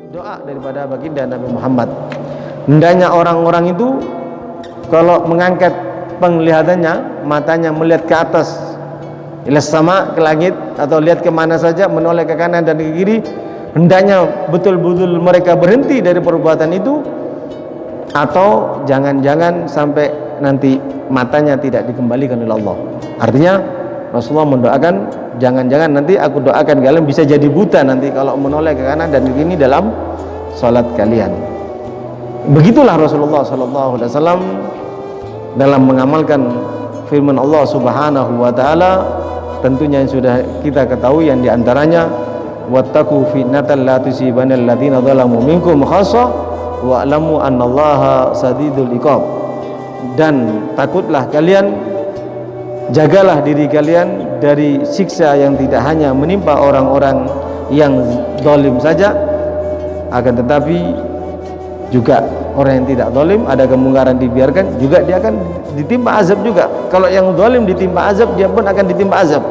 doa daripada baginda Nabi Muhammad. Hendaknya orang-orang itu kalau mengangkat penglihatannya, matanya melihat ke atas, ilas sama, ke langit, atau lihat kemana saja, menoleh ke kanan dan ke kiri, hendaknya betul-betul mereka berhenti dari perbuatan itu, atau jangan-jangan sampai nanti matanya tidak dikembalikan oleh Allah. Artinya Rasulullah mendoakan, jangan-jangan nanti aku doakan kalian bisa jadi buta nanti kalau menoleh ke kanan dan ke kiri dalam salat kalian. Begitulah Rasulullah SAW dalam mengamalkan firman Allah Subhanahu wa taala. Tentunya yang sudah kita ketahui, yang diantaranya wattaqu fitnatan la tusibanal ladzina zalamu minkum khassah wa'lamu annallaha sadidul iqab. Dan takutlah kalian, jagalah diri kalian dari siksa yang tidak hanya menimpa orang-orang yang zalim saja, akan tetapi juga orang yang tidak zalim, ada kemungkaran dibiarkan, juga dia akan ditimpa azab juga. Kalau yang zalim ditimpa azab, dia pun akan ditimpa azab.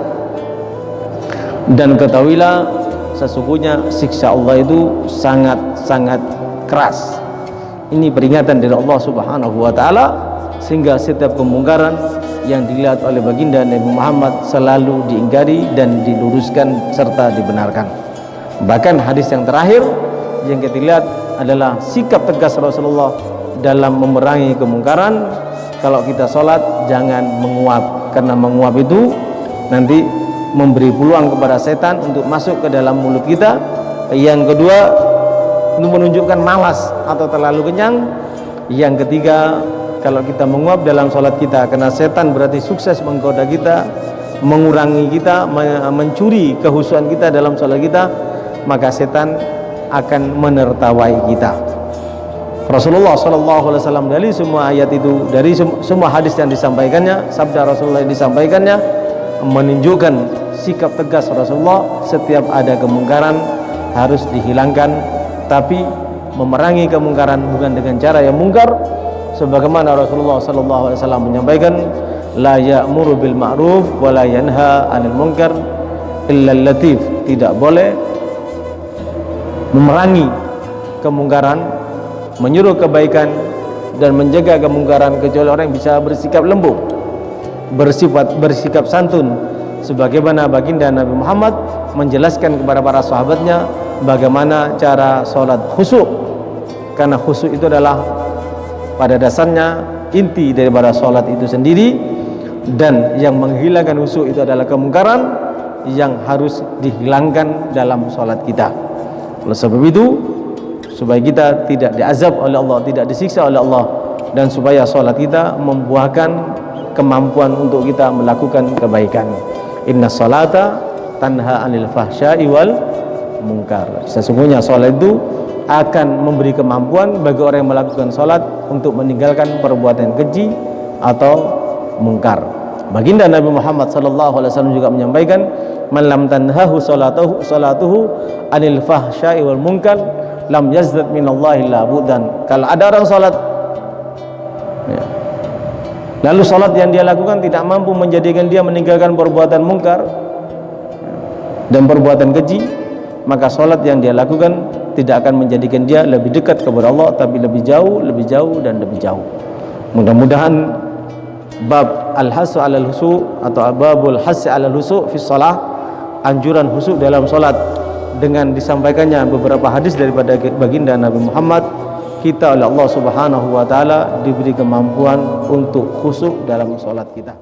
Dan ketahuilah sesungguhnya siksa Allah itu sangat-sangat keras. Ini peringatan dari Allah Subhanahu wa taala, sehingga setiap kemungkaran yang dilihat oleh baginda Nabi Muhammad selalu diingkari dan diluruskan serta dibenarkan. Bahkan hadis yang terakhir yang kita lihat adalah sikap tegas Rasulullah dalam memerangi kemungkaran. Kalau kita sholat jangan menguap, karena menguap itu nanti memberi peluang kepada setan untuk masuk ke dalam mulut kita. Yang kedua, untuk menunjukkan malas atau terlalu kenyang. Yang ketiga, kalau kita menguap dalam sholat kita, karena setan berarti sukses menggoda kita, mengurangi kita, mencuri kehusuan kita dalam sholat kita, maka setan akan menertawai kita. Rasulullah SAW dari semua ayat itu, dari semua hadis yang disampaikannya, sabda Rasulullah yang disampaikannya, menunjukkan sikap tegas Rasulullah. Setiap ada kemungkaran harus dihilangkan, tapi memerangi kemungkaran bukan dengan cara yang mungkar, sebagaimana Rasulullah SAW menyampaikan, la ya'muru bil ma'ruf wa la yanha 'anil munkar illa latif. Tidak boleh memerangi kemungkaran, menyuruh kebaikan dan menjaga kemungkaran kecuali orang yang bisa bersikap lembut, bersikap santun, sebagaimana baginda Nabi Muhammad menjelaskan kepada para sahabatnya bagaimana cara sholat khusyuk. Karena khusyuk itu adalah pada dasarnya inti daripada sholat itu sendiri, dan yang menghilangkan khusyuk itu adalah kemungkaran yang harus dihilangkan dalam sholat kita. Oleh sebab itu, supaya kita tidak diazab oleh Allah, tidak disiksa oleh Allah, dan supaya sholat kita membuahkan kemampuan untuk kita melakukan kebaikan. Inna sholata tanha anil fahsya'i wal munkar. Sesungguhnya sholat itu akan memberi kemampuan bagi orang yang melakukan sholat untuk meninggalkan perbuatan keji atau mungkar. Baginda Nabi Muhammad SAW juga menyampaikan, man lam tanhahu salatuhu anil fahsya'i wal munkar lam yazdad minallahi illa bu'dan. Kalau ada orang sholat ya, lalu sholat yang dia lakukan tidak mampu menjadikan dia meninggalkan perbuatan mungkar dan perbuatan keji, maka sholat yang dia lakukan tidak akan menjadikan dia lebih dekat kepada Allah, tapi lebih jauh dan lebih jauh. Mudah-mudahan bab al-hasu alal husu atau babul hasi alal husu fi shalah, anjuran husuk dalam salat, dengan disampaikannya beberapa hadis daripada baginda Nabi Muhammad, kita oleh Allah Subhanahu wa taala diberi kemampuan untuk khusyuk dalam salat kita.